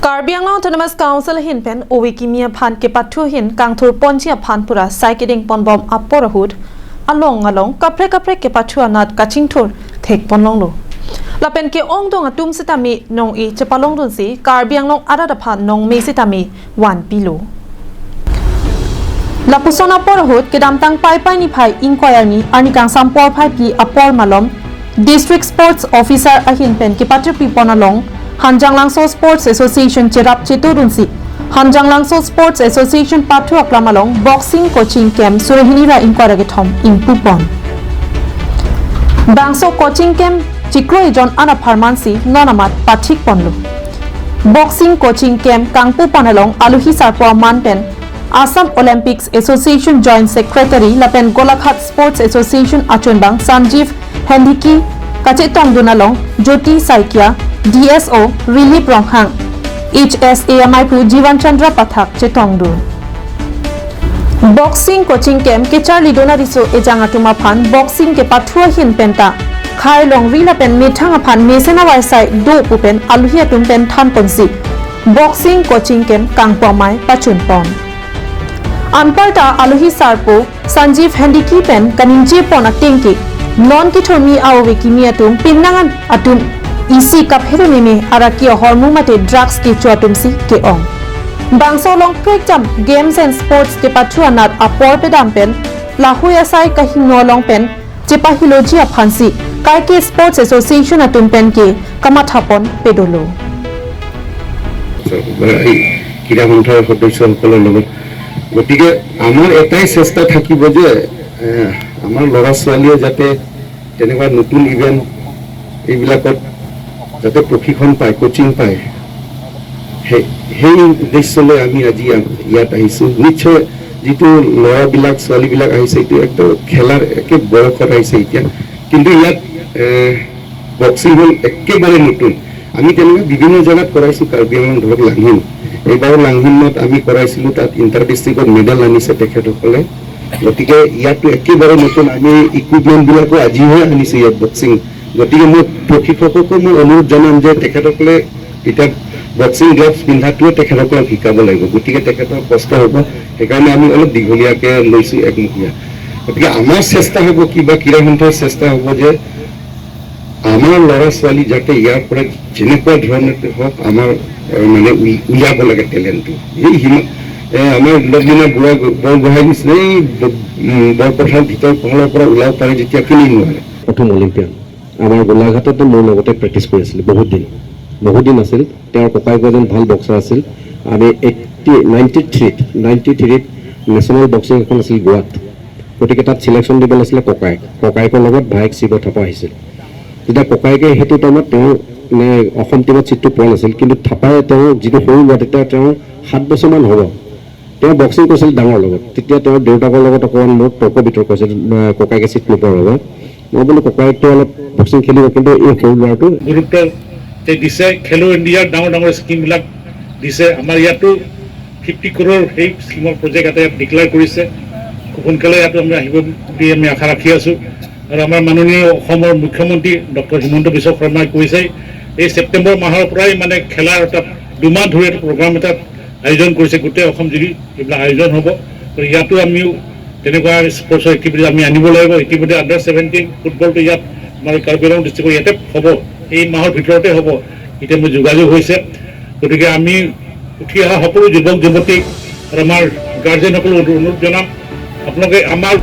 Karbi Anglong Autonomous Council hin pen Owikimia phan ke pathu hin kangthur ponchia phan pura cycling ponbom aporahud along kapre ke pathu anat kachingthur thek ponlong lo lapen ke ong dong atum sitami nong e chapalong dun si Karbi Anglong ada phan nong me sitami wan pilo lapusona porahud ke damtang pai ni phai inquiry ni anikang sampor phai pi apor malom District Sports Officer ahin pen ke patru pi ponalong Hanjang Langso Sports Association Cherap Cheturunsi Hanjang Langso Sports Association Pathu Aklamalong Boxing Coaching Camp Surhinira Inquaragathom Impupon Bangso Coaching Camp Chikro John Ana Pharmancy Nonamat Pathik Ponlu Boxing Coaching Camp Kangpu Panalong Aluhi Sarpo Manpen Assam Olympics Association Joint Secretary Lapen Golakhat Sports Association Achunbang Sanjeev Hendiki Kachetong Dunalong Jyoti Saikia DSO Relief Ronghang HSAMI Pu Jivan Chandra Pathak Chetongdu Boxing Coaching Camp ke Charlie Donariso Ejangatuma Phan Boxing ke Pathua Hin Penta Khai Long Rila Pen Mithanga Phan Mesena Waisai Do Pupen Aluhia Tum Pen Than Ponsi Boxing Coaching Camp Kangpomai Pachunpon Anparta Aluhi Sarpo Sanjeev Hendiki Pen Kaninje Pon Atingki Non Kithormi Awiki Atum Pinnangan Atum Isi kap herunimi araki hormu mate drugs ki chuatumsi ke ong bangso long prek jam games and sports ke pathu anat apor pedam pen lahuya sai kahingo long pen chepahiloji aphansi kai ke sports association atum pen ke kamathapon pedolo kira monthar সদস্যৰ সকলৰ লগত গতিকে আমাৰ এটাই চেষ্টা থাকিব যে আমাৰ লৰা ছোৱালীয়ে যাতে তেনেকুৱা নতুন ইভেন্ট এইবিলাকত যাতে প্ৰশিক্ষণ পায় কোচিং পায় সেই উদ্দেশ্যলৈ আমি আজি ইয়াত আহিছোঁ নিশ্চয় যিটো ল'ৰাবিলাক ছোৱালীবিলাক আহিছে এইটো একটা খেলাৰ একে বয়সত আহিছে এতিয়া কিন্তু ইয়াত বক্সিং হ'ল একেবাৰে নতুন আমি তেনেকুৱা বিভিন্ন জায়গাত কৰাইছোঁ কাৰ্বি আংলং ধৰক লাংহিন এইবাৰ লাংহিনত আমি কৰাইছিলোঁ তাত ইণ্টাৰ ডিষ্ট্ৰিক্টত মেডেল আনিছে তেখেতসকলে গতিকে ইয়াতো একেবাৰে নতুন আমি ইকুইপমেণ্টবিলাকো আজিহে আনিছোঁ ইয়াত বক্সিং গতিকে মই প্ৰশিক্ষককো মই অনুৰোধ জনাম যে তেখেতসকলে এতিয়া বক্সিং গ্লাভছ পিন্ধাটোৱে তেখেতসকলক শিকাব লাগিব গতিকে তেখেতৰ কষ্ট হ'ব সেইকাৰণে আমি অলপ দীঘলীয়াকৈ লৈছোঁ একমুখীয়া গতিকে আমাৰ চেষ্টা হ'ব কিবা ক্ৰীড়া সন্থাৰ চেষ্টা হ'ব যে আমাৰ ল'ৰা ছোৱালী যাতে ইয়াৰ পৰা যেনেকুৱা ধৰণে হওক আমাৰ মানে উলিয়াব লাগে টেলেণ্টটো এই আমাৰ লগ্না বৰগোহাঁই নিচিনাই বৰপথাৰ ভিতৰ কমলৰ পৰা ওলাব পাৰে যেতিয়া কিনি নোৱাৰে প্ৰথম অলিম্পিয়ান আমাৰ গোলাঘাটতে মোৰ লগতে প্ৰেক্টিছ কৰি আছিল বহুত দিন আছিল তেওঁৰ ককাইক এজন ভাল বক্সাৰ আছিল আমি 93 নেশ্যনেল বক্সিং এখন আছিল গোৱাত গতিকে তাত চিলেকশ্যন দিব লাগিছিলে ককাইকৰ লগত ভাইক শিৱ থাপা আহিছিল তেতিয়া ককাইকে সেইটো টাইমত তেওঁ অসম টিমত চিটটো পোৱা নাছিল কিন্তু থাপাই তেওঁ যিটো সৰু হোৱা তেতিয়া তেওঁ 7 বছৰমান হ'ব তেওঁ বক্সিং কৰিছিল ডাঙৰ লগত তেতিয়া তেওঁৰ দেউতাকৰ লগত অকণমান মোৰ তৰ্ক বিতৰ্ক হৈছিল ককাইকে চিট নোপোৱাৰ বাবে মই বোলো ককাইকটো অলপ বক্সিং খেলিব কিন্তু এই সৰু ল'ৰাটো গুৰুত্ব দিছে খেলো ইণ্ডিয়াৰ ডাঙৰ স্কিমবিলাক দিছে আমাৰ ইয়াতো 50 crore সেই স্কিমৰ প্ৰজেক্ট এটা ডিক্লেয়াৰ কৰিছে খুব সোনকালে ইয়াতো আমি আহিব বুলি আমি আশা ৰাখি আছোঁ আৰু আমাৰ মাননীয় অসমৰ মুখ্যমন্ত্ৰী ডক্টৰ হিমন্ত বিশ্ব শৰ্মাই কৈছে এই ছেপ্টেম্বৰ মাহৰ পৰাই মানে খেলাৰ এটা 2 মাহ ধৰি এটা প্ৰগ্ৰাম এটা আয়োজন কৰিছে গোটেই অসম জুৰি এইবিলাক আয়োজন হ'ব আৰু ইয়াতো আমিও তেনেকুৱা স্পৰ্টছৰ এক্টিভিটি আমি আনিব লাগিব ইতিমধ্যে আণ্ডাৰ 17 ফুটবলটো ইয়াত আমাৰ কাৰ্বি আংলং ডিষ্ট্ৰিক্টৰ ইয়াতে হ'ব এই মাহৰ ভিতৰতে হ'ব এতিয়া মোৰ যোগাযোগ হৈছে গতিকে আমি উঠি অহা সকলো যুৱক যুৱতীক আৰু আমাৰ গাৰ্জেনসকলক অনুৰোধ জনাম আপোনালোকে আমাৰ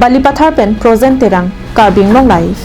Balipathar pen Prozen Terang Karbi Anglong Live